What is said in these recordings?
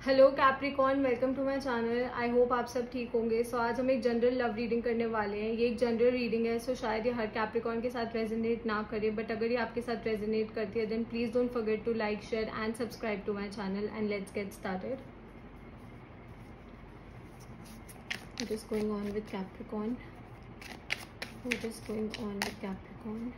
Hello Capricorn, welcome to my channel. I hope आप सब ठीक होंगे। आज हम एक जनरल लव रीडिंग करने वाले हैं। ये एक जनरल रीडिंग है, शायद ये हर कैप्रिकॉर्न के साथ रेजोनेट ना करे, बट अगर ये आपके साथ रेजोनेट करती है then please don't forget to like, share and subscribe to my channel and let's get started. What is going on with Capricorn? What is going on with Capricorn?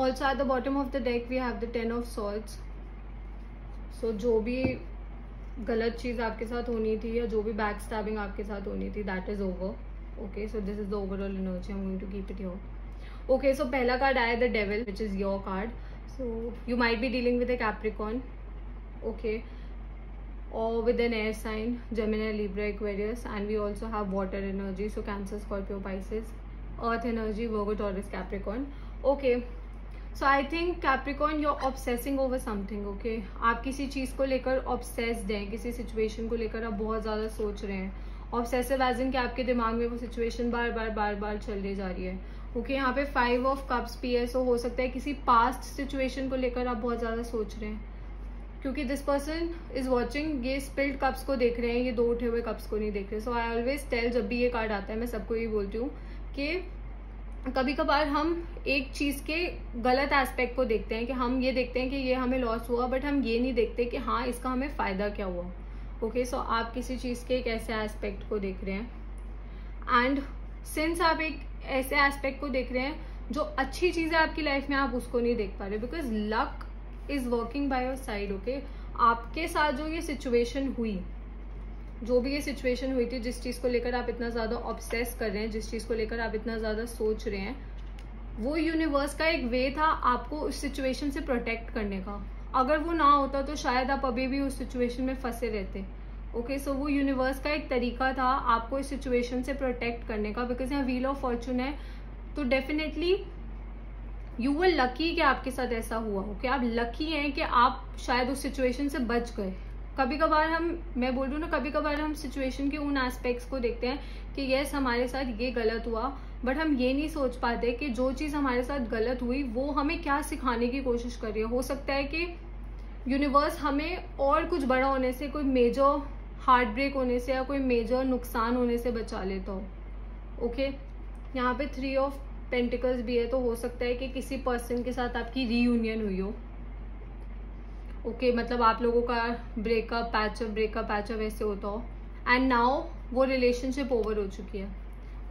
Also at the bottom of the deck we have the 10 of swords. So जो भी गलत चीज आपके साथ होनी थी या जो भी बैक स्टैबिंग आपके साथ होनी थी, that is over. Okay, so this is the overall energy. I am going to keep it here. Okay, so पहला कार्ड आया the devil, which is your card. So you might be dealing with a Capricorn, okay, or with an air sign, Gemini, Libra, Aquarius, and we also have water energy, so Cancer, Scorpio, Pisces, earth energy, Virgo, Taurus, Capricorn. Okay, so I think Capricorn you are obsessing over something. Okay, आप किसी चीज को लेकर obsessed हैं, किसी situation को लेकर आप बहुत ज्यादा सोच रहे हैं. ऑब्सेसिव एज इन कि आपके दिमाग में वो सिचुएशन बार बार चल रही जा रही है. ओके, यहाँ पे 5 ऑफ कप्स भी है. सो हो सकता है किसी पास्ट सिचुएशन को लेकर आप बहुत ज्यादा सोच रहे हैं, क्योंकि दिस पर्सन इज वॉचिंग. ये स्पिल्ड कप्स को देख रहे हैं, ये 2 उठे हुए कप्स को नहीं देख रहे. सो आई ऑलवेज टेल, जब भी ये कार्ड आता है मैं सबको ये बोलती हूँ कि कभी कभार हम एक चीज के गलत एस्पेक्ट को देखते हैं, कि हम ये देखते हैं कि ये हमें लॉस हुआ, बट हम ये नहीं देखते कि हाँ इसका हमें फायदा क्या हुआ. ओके, सो आप किसी चीज के एक ऐसे एस्पेक्ट को देख रहे हैं, एंड सिंस आप एक ऐसे एस्पेक्ट को देख रहे हैं जो अच्छी चीज है आपकी लाइफ में, आप उसको नहीं देख पा रहे, because luck is working by your side. Okay, आपके साथ जो ये सिचुएशन हुई, जो भी ये सिचुएशन हुई थी, जिस चीज को लेकर आप इतना ज्यादा ऑब्सेस कर रहे हैं, जिस चीज को लेकर आप इतना ज्यादा सोच रहे हैं, वो यूनिवर्स का एक वे था आपको उस सिचुएशन से प्रोटेक्ट करने का. अगर वो ना होता तो शायद आप अभी भी उस सिचुएशन में फंसे रहते. ओके, सो वो यूनिवर्स का एक तरीका था आपको इस सिचुएशन से प्रोटेक्ट करने का, बिकॉज यहाँ व्हील ऑफ फॉर्चून है. तो डेफिनेटली यू वर लकी कि आपके साथ ऐसा हुआ. ओके, आप लकी हैं कि आप शायद उस सिचुएशन से बच गए. कभी कभार मैं बोल रही हूँ ना, कभी कभार हम सिचुएशन के उन एस्पेक्ट्स को देखते हैं कि यस हमारे साथ ये गलत हुआ, बट हम ये नहीं सोच पाते कि जो चीज हमारे साथ गलत हुई वो हमें क्या सिखाने की कोशिश कर रही है. हो सकता है कि यूनिवर्स हमें और कुछ बड़ा होने से, कोई मेजर हार्ट ब्रेक होने से या कोई मेजर नुकसान होने से बचा लेता हो. ओके, यहाँ पे 3 ऑफ पेंटिकल्स भी है, तो हो सकता है कि किसी पर्सन के साथ आपकी रीयूनियन हुई हो. ओके, मतलब आप लोगों का ब्रेकअप पैचअप ऐसे होता हो, एंड नाउ वो रिलेशनशिप ओवर हो चुकी है,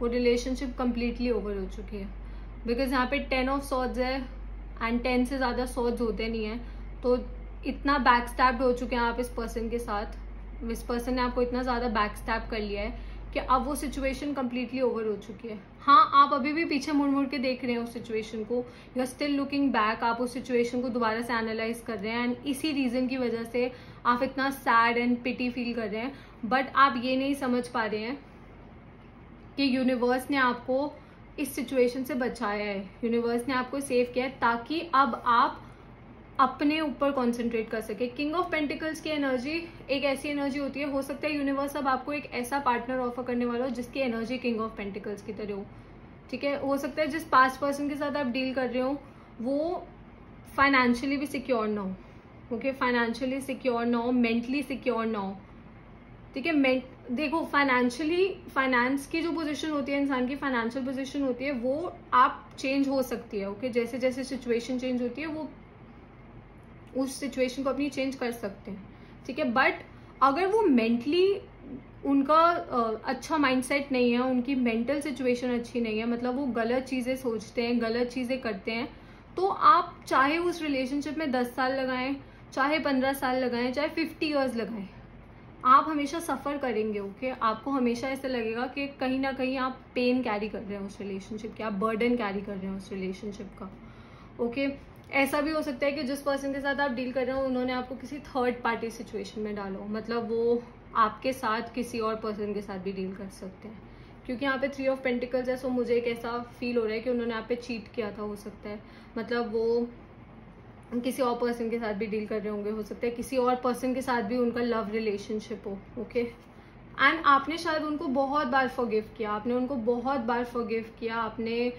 वो रिलेशनशिप कंप्लीटली ओवर हो चुकी है. बिकॉज यहाँ पे 10 ऑफ सॉर्ड्स है, एंड 10 से ज्यादा सॉर्ड्स होते नहीं है. तो इतना बैक स्टैप्ड हो चुके हैं आप इस पर्सन के साथ, इस पर्सन ने आपको इतना ज्यादा बैक स्टैप कर लिया है कि अब वो सिचुएशन कंप्लीटली ओवर हो चुकी है. हाँ, आप अभी भी पीछे मुड़ के देख रहे हैं उस सिचुएशन को, you are still looking back. आप उस सिचुएशन को दोबारा से एनालाइज कर रहे हैं, एंड इसी रीजन की वजह से आप इतना सैड एंड पिटी फील कर रहे हैं. बट आप ये नहीं समझ पा रहे हैं कि यूनिवर्स ने आपको इस सिचुएशन से बचाया है, यूनिवर्स ने आपको सेव किया है, ताकि अब आप अपने ऊपर कॉन्सेंट्रेट कर सके. किंग ऑफ पेंटिकल्स की एनर्जी एक ऐसी एनर्जी होती है, हो सकता है यूनिवर्स अब आपको एक ऐसा पार्टनर ऑफर करने वाला हो जिसकी एनर्जी किंग ऑफ पेंटिकल्स की तरह हो. ठीक है, हो सकता है जिस पास्ट पर्सन के साथ आप डील कर रहे हो वो फाइनेंशियली भी सिक्योर ना हो. ओके, फाइनेंशियली सिक्योर ना हो, मेंटली सिक्योर ना हो. ठीक है, देखो फाइनेंस की जो पोजीशन होती है, इंसान की फाइनेंशियल पोजीशन होती है, वो आप चेंज हो सकती है. ओके, जैसे जैसे सिचुएशन चेंज होती है वो उस सिचुएशन को अपनी चेंज कर सकते हैं. ठीक है, बट अगर वो मेंटली उनका अच्छा माइंडसेट नहीं है, उनकी मेंटल सिचुएशन अच्छी नहीं है, मतलब वो गलत चीजें सोचते हैं, गलत चीजें करते हैं, तो आप चाहे उस रिलेशनशिप में 10 साल लगाएं, चाहे 15 साल लगाएं, चाहे 50 ईयर्स लगाएं, आप हमेशा सफर करेंगे. ओके, आपको हमेशा ऐसा लगेगा कि कहीं ना कहीं आप पेन कैरी कर रहे हैं उस रिलेशनशिप के, आप बर्डन कैरी कर रहे हैं उस रिलेशनशिप का. ओके, ऐसा भी हो सकता है कि जिस पर्सन के साथ आप डील कर रहे हो उन्होंने आपको किसी थर्ड पार्टी सिचुएशन में डालो, मतलब वो आपके साथ किसी और पर्सन के साथ भी डील कर सकते हैं. क्योंकि यहाँ पे 3 ऑफ पेंटिकल्स है, सो मुझे एक ऐसा फील हो रहा है कि उन्होंने यहाँ पे चीट किया था, हो सकता है। मतलब वो किसी और पर्सन के साथ भी डील कर रहे होंगे, हो सकता है किसी और पर्सन के साथ भी उनका लव रिलेशनशिप हो, ओके। एंड आपने शायद उनको बहुत बार फॉरगिव किया, आपने उनको बहुत बार फॉरगिव किया, आपने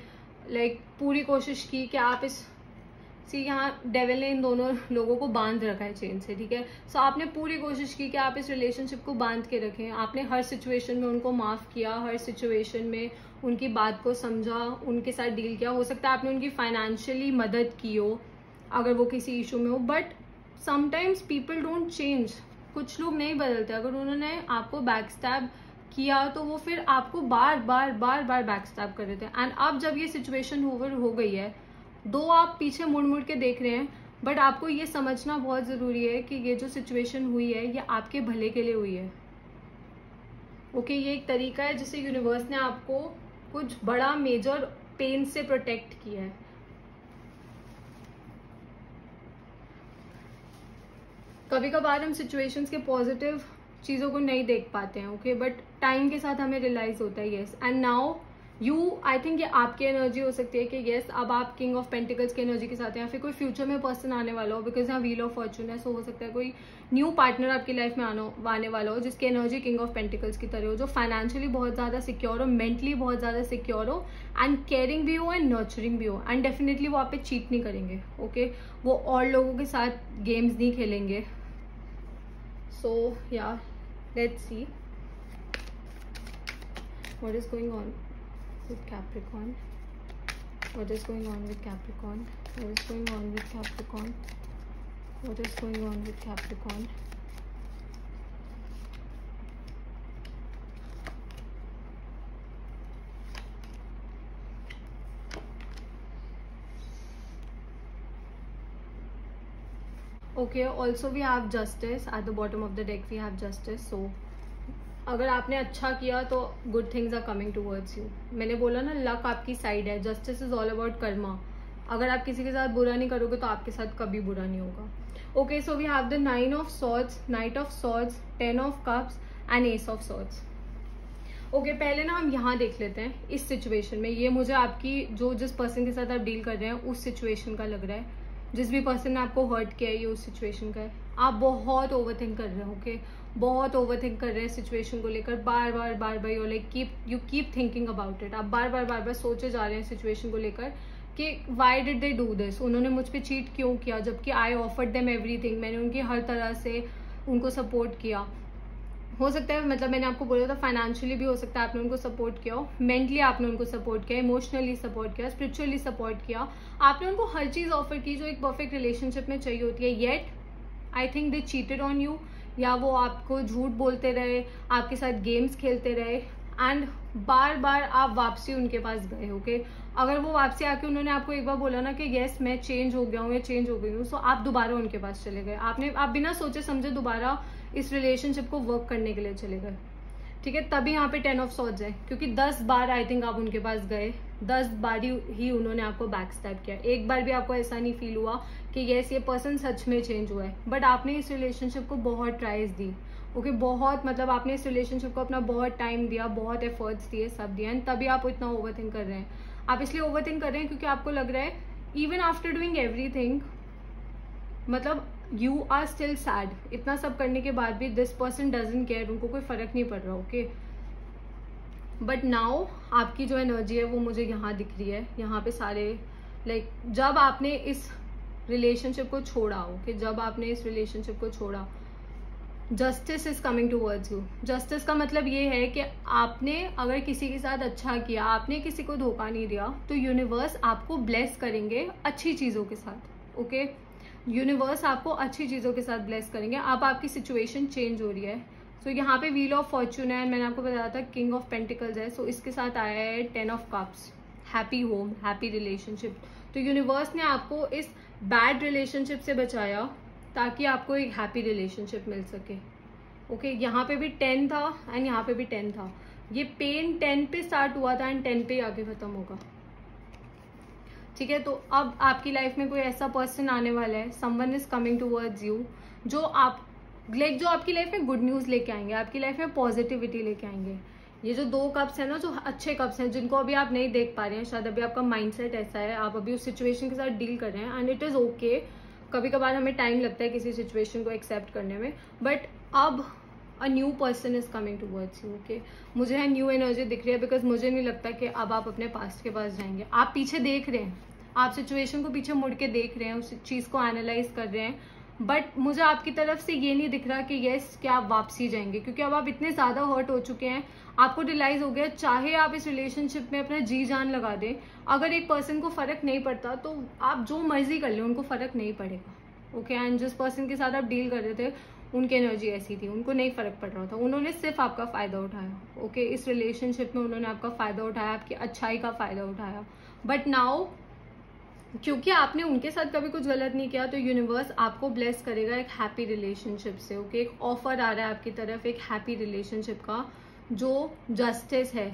लाइक पूरी कोशिश की कि आप इस यहाँ डेविल ने इन दोनों लोगों को बांध रखा है चेन से, ठीक है। सो आपने पूरी कोशिश की कि आप इस रिलेशनशिप को बांध के रखें, आपने हर सिचुएशन में उनको माफ किया, हर सिचुएशन में उनकी बात को समझा, उनके साथ डील किया। हो सकता है आपने उनकी फाइनेंशियली मदद की हो अगर वो किसी इशू में हो, but sometimes people don't change. कुछ लोग नहीं बदलते। अगर उन्होंने आपको बैक स्टैब किया तो वो फिर आपको बार बार बार बार बैक स्टैब कर रहे थे। एंड अब जब ये सिचुएशन ओवर हो गई है, दो आप पीछे मुड़ मुड़ के देख रहे हैं, बट आपको ये समझना बहुत जरूरी है कि ये जो सिचुएशन हुई है ये आपके भले के लिए हुई है, ओके। ये एक तरीका है जिससे यूनिवर्स ने आपको कुछ बड़ा मेजर पेन से प्रोटेक्ट किया है। कभी कभार हम सिचुएशंस के पॉजिटिव चीजों को नहीं देख पाते हैं, ओके, बट टाइम के साथ हमें रियलाइज होता है, yes. And now you, I think ये आपकी एनर्जी हो सकती है कि यस अब आप किंग ऑफ पेंटिकल्स की एनर्जी के साथ हैं, या फिर कोई फ्यूचर में पर्सन आने वाला हो, बिकॉज यहाँ व्हील ऑफ फॉर्चून है। सो हो सकता है कोई न्यू पार्टनर आपकी लाइफ में आने वाला हो जिसकी एनर्जी किंग ऑफ पेंटिकल्स की तरह हो, जो फाइनेंशियली बहुत ज्यादा सिक्योर हो, मेंटली बहुत ज्यादा सिक्योर हो, एंड केयरिंग भी हो एंड नर्चरिंग भी हो। एंड डेफिनेटली वो आप पे चीट नहीं करेंगे, ओके। वो और लोगों के साथ गेम्स नहीं खेलेंगे। सो या let's see what is going on with Capricorn. What is going on with Capricorn? What is going on with Capricorn? What is going on with Capricorn? Okay, also we have Justice at the bottom of the deck. We have Justice. So अगर आपने अच्छा किया तो good things are coming towards you. मैंने बोला ना, luck आपकी side है। Justice is all about karma. अगर आप किसी के साथ बुरा नहीं करोगे तो आपके साथ कभी बुरा नहीं होगा, okay. So we have the 9 of swords, knight of swords, 10 of cups and ace of swords, okay. पहले ना हम यहाँ देख लेते हैं इस सिचुएशन में। ये मुझे आपकी जो जिस पर्सन के साथ आप डील कर रहे हैं उस सिचुएशन का लग रहा है। जिस भी पर्सन ने आपको हर्ट किया है ये उस सिचुएशन का है। आप बहुत ओवरथिंक कर रहे हो, ओके, बहुत ओवरथिंक कर रहे हैं सिचुएशन को लेकर। बार बार बार बार you keep thinking about it. आप बार बार सोचे जा रहे हैं सिचुएशन को लेकर कि why did they do this, उन्होंने मुझ पे चीट क्यों किया, जबकि आई ऑफर्ड देम एवरीथिंग। मैंने उनकी हर तरह से उनको सपोर्ट किया। हो सकता है, मतलब मैंने आपको बोला था फाइनेंशियली भी हो सकता है आपने उनको सपोर्ट किया हो, मेंटली आपने उनको सपोर्ट किया, इमोशनली सपोर्ट किया, स्पिरिचुअली सपोर्ट किया। आपने उनको हर चीज ऑफर की जो एक परफेक्ट रिलेशनशिप में चाहिए होती है। Yet I think they cheated on you, या वो आपको झूठ बोलते रहे, आपके साथ गेम्स खेलते रहे, एंड बार बार आप वापसी उनके पास गए, ओके। अगर वो वापसी आके उन्होंने आपको एक बार बोला ना कि यस मैं चेंज हो गया हूँ या चेंज हो गई हूँ, सो आप दोबारा उनके पास चले गए। आप बिना सोचे समझे दोबारा इस रिलेशनशिप को वर्क करने के लिए चले गए, ठीक है। तभी यहाँ पे 10 ऑफ सॉर्ड्स है, क्योंकि 10 बार आई थिंक आप उनके पास गए, 10 बार ही उन्होंने आपको बैक स्टैब किया। एक बार भी आपको ऐसा नहीं फील हुआ कि यस ये पर्सन सच में चेंज हुआ है, बट आपने इस रिलेशनशिप को बहुत ट्राइज दी, ओके, बहुत, मतलब आपने इस रिलेशनशिप को अपना बहुत टाइम दिया, बहुत एफर्ट्स दिए, सब दिया, एंड तभी आप इतना ओवरथिंक कर रहे हैं। आप इसलिए ओवरथिंक कर रहे हैं क्योंकि आपको लग रहा है इवन आफ्टर डूइंग एवरीथिंग, मतलब यू आर स्टिल सैड। इतना सब करने के बाद भी दिस पर्सन डजंट केयर, उनको कोई फर्क नहीं पड़ रहा, ओके। बट नाउ आपकी जो एनर्जी है वो मुझे यहाँ दिख रही है। यहाँ पे सारे लाइक जब आपने इस रिलेशनशिप को छोड़ा, ओके, जब आपने इस रिलेशनशिप को छोड़ा, justice is coming towards you. Justice का मतलब ये है कि आपने अगर किसी के साथ अच्छा किया, आपने किसी को धोखा नहीं दिया, तो यूनिवर्स आपको ब्लेस करेंगे अच्छी चीजों के साथ, ओके। यूनिवर्स आपको अच्छी चीजों के साथ ब्लेस करेंगे। अब आपकी सिचुएशन चेंज हो रही है। सो यहाँ पे व्हील ऑफ फॉर्चून है, मैंने आपको बताया था किंग ऑफ पेंटिकल्स है, सो इसके साथ आया है 10 of cups, happy home, happy relationship. तो यूनिवर्स ने आपको इस बैड रिलेशनशिप से बचाया ताकि आपको एक हैप्पी रिलेशनशिप मिल सके, ओके। यहाँ पे भी 10 था एंड यहाँ पे भी 10 था। ये पेन 10 पे स्टार्ट हुआ था एंड 10 पे ही आगे खत्म होगा, ठीक है। तो अब आपकी लाइफ में कोई ऐसा पर्सन आने वाला है, someone is coming towards you, जो आपकी लाइफ में गुड न्यूज लेके आएंगे, आपकी लाइफ में पॉजिटिविटी लेके आएंगे। ये जो 2 कप्स है ना, जो अच्छे कप्स हैं, जिनको अभी आप नहीं देख पा रहे हैं, शायद अभी आपका माइंडसेट ऐसा है, आप अभी उस सिचुएशन के साथ डील कर रहे हैं, एंड इट इज ओके। कभी कभार हमें टाइम लगता है किसी सिचुएशन को एक्सेप्ट करने में, बट अब a new person is coming towards you, okay. मुझे है न्यू एनर्जी दिख रही है, बिकॉज मुझे नहीं लगता कि अब आप अपने पास्ट के पास जाएंगे। आप पीछे देख रहे हैं, आप सिचुएशन को पीछे मुड़ के देख रहे हैं, उस चीज को एनालाइज कर रहे हैं, बट मुझे आपकी तरफ से ये नहीं दिख रहा कि यस कि आप वापसी जाएंगे, क्योंकि अब आप इतने ज्यादा हर्ट हो चुके हैं, आपको रियलाइज हो गया चाहे आप इस रिलेशनशिप में अपना जी जान लगा दें, अगर एक पर्सन को फर्क नहीं पड़ता तो आप जो मर्जी कर लें, उनको फर्क नहीं पड़ेगा, ओके। एंड जिस पर्सन के साथ आप डील कर रहे थे, उनकी एनर्जी ऐसी थी, उनको नहीं फर्क पड़ रहा था, उन्होंने सिर्फ आपका फायदा उठाया, ओके। इस रिलेशनशिप में उन्होंने आपका फायदा उठाया, आपकी अच्छाई का फायदा उठाया, बट नाउ क्योंकि आपने उनके साथ कभी कुछ गलत नहीं किया, तो यूनिवर्स आपको ब्लेस करेगा एक हैप्पी रिलेशनशिप से, ओके। एक ऑफर आ रहा है आपकी तरफ एक हैप्पी रिलेशनशिप का, जो जस्टिस है,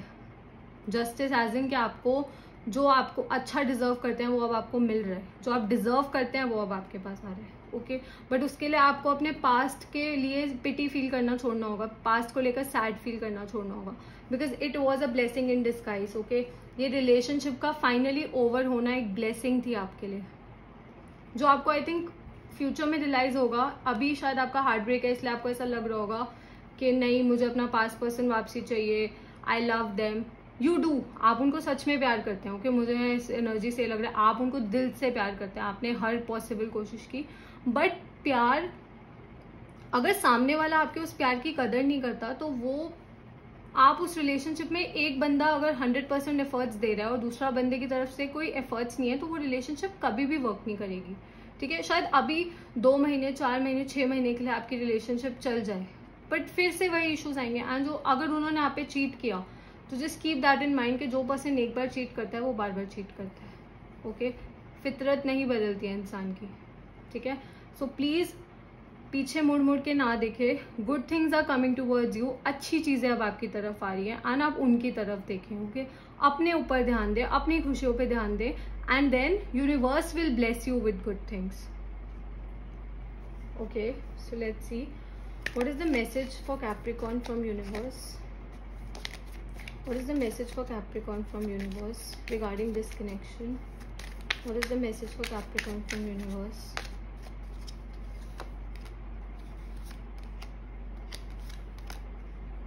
जस्टिस एज इन कि आपको जो आपको अच्छा डिजर्व करते हैं वो अब आपको मिल रहा है, जो आप डिजर्व करते हैं वो अब आपके पास आ रहा है, ओके। बट उसके लिए आपको अपने पास्ट के लिए पिटी फील करना छोड़ना होगा, पास्ट को लेकर सैड फील करना छोड़ना होगा, because it was a blessing in disguise, okay. ये रिलेशनशिप का फाइनली ओवर होना एक ब्लेसिंग थी आपके लिए, जो आपको आई थिंक फ्यूचर में रियलाइज होगा। अभी शायद आपका हार्ट ब्रेक है, इसलिए आपको ऐसा लग रहा होगा कि नहीं, मुझे अपना पास्ट पर्सन वापसी चाहिए, I love them, you do, आप उनको सच में प्यार करते हैं, ओके। मुझे इस एनर्जी से लग रहा है आप उनको दिल से प्यार करते हैं, आपने हर पॉसिबल कोशिश की, बट प्यार अगर सामने वाला आपके उस प्यार की कदर नहीं करता, तो वो आप उस रिलेशनशिप में एक बंदा अगर 100% एफर्ट्स दे रहा है और दूसरा बंदे की तरफ से कोई एफर्ट्स नहीं है, तो वो रिलेशनशिप कभी भी वर्क नहीं करेगी, ठीक है। शायद अभी 2 महीने 4 महीने 6 महीने के लिए आपकी रिलेशनशिप चल जाए, बट फिर से वही इश्यूज आएंगे, एंड जो अगर उन्होंने आप पे चीट किया, तो just keep that in mind कि जो पर्सन एक बार चीट करता है वो बार बार चीट करता है, ओके। फितरत नहीं बदलती है इंसान की, ठीक है। सो प्लीज पीछे मुड़ मुड़ के ना देखे, good things are coming towards you, अच्छी चीजें अब आपकी तरफ आ रही है, एंड आप उनकी तरफ देखें, ओके। अपने ऊपर ध्यान दें, अपनी खुशियों पे ध्यान दें, and then universe will bless you with good things, okay. So let's see what is the message for Capricorn from universe, what is the message for Capricorn from universe regarding this connection, what is the message for Capricorn from universe,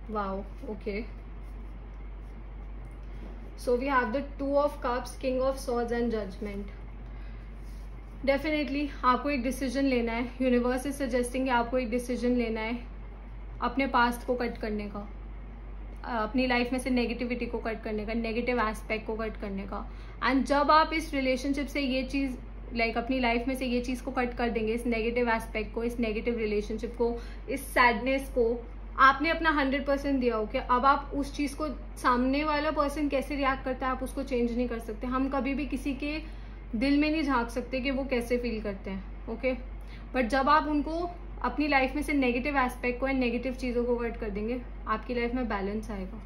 wow, okay. So we have the 2 of cups, king of swords and judgment. Definitely आपको एक decision लेना है, universe is suggesting कि आपको एक decision लेना है अपने पास्ट को कट करने का, अपनी लाइफ में से नेगेटिविटी को कट करने का, नेगेटिव एस्पेक्ट को कट करने का। एंड जब आप इस रिलेशनशिप से ये चीज अपनी लाइफ में से ये चीज को कट कर देंगे, इस नेगेटिव एस्पेक्ट को, इस नेगेटिव रिलेशनशिप को, इस सैडनेस को, आपने अपना 100% दिया, ओके। अब आप उस चीज को, सामने वाला पर्सन कैसे रिएक्ट करता है आप उसको चेंज नहीं कर सकते, हम कभी भी किसी के दिल में नहीं झांक सकते कि वो कैसे फील करते हैं, ओके। बट जब आप उनको अपनी लाइफ में से नेगेटिव एस्पेक्ट को एंड नेगेटिव चीजों को कट कर देंगे, आपकी लाइफ में बैलेंस आएगा,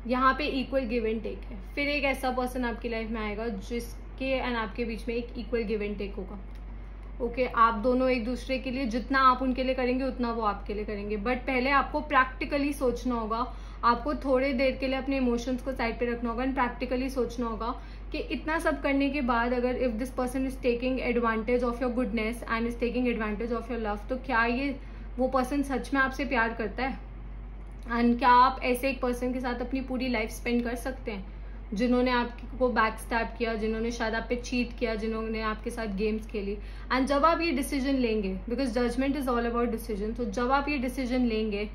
यहाँ पे इक्वल गिव एंड टेक है। फिर एक ऐसा पर्सन आपकी लाइफ में आएगा जिसके एंड आपके बीच में एक इक्वल गिव एंड टेक होगा, ओके। आप दोनों एक दूसरे के लिए, जितना आप उनके लिए करेंगे उतना वो आपके लिए करेंगे, बट पहले आपको प्रैक्टिकली सोचना होगा, आपको थोड़े देर के लिए अपने इमोशंस को साइड पे रखना होगा एंड प्रैक्टिकली सोचना होगा कि इतना सब करने के बाद अगर if this person is taking advantage of your goodness and is taking advantage of your love, तो क्या ये वो पर्सन सच में आपसे प्यार करता है, एंड क्या आप ऐसे एक पर्सन के साथ अपनी पूरी लाइफ स्पेंड कर सकते हैं जिन्होंने आपको बैक स्टैब किया, जिन्होंने शायद आप पे चीट किया, जिन्होंने आपके साथ गेम्स खेली। एंड जब आप ये डिसीजन लेंगे, because judgement is all about decision, तो जब आप ये डिसीजन लेंगे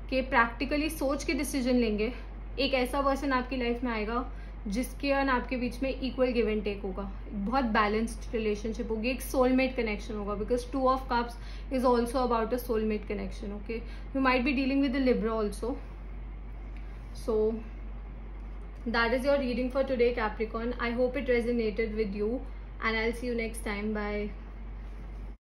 कि प्रैक्टिकली सोच के डिसीजन लेंगे, एक ऐसा पर्सन आपकी लाइफ में आएगा जिसके एंड आपके बीच में इक्वल गिव एंड टेक होगा, बहुत बैलेंस्ड रिलेशनशिप होगी, एक सोलमेट कनेक्शन होगा, because 2 of cups is also about a soulmate connection, okay. You might be dealing with the Libra also. So that is your reading for today, Capricorn. I hope it resonated with you, and I'll see you next time. Bye.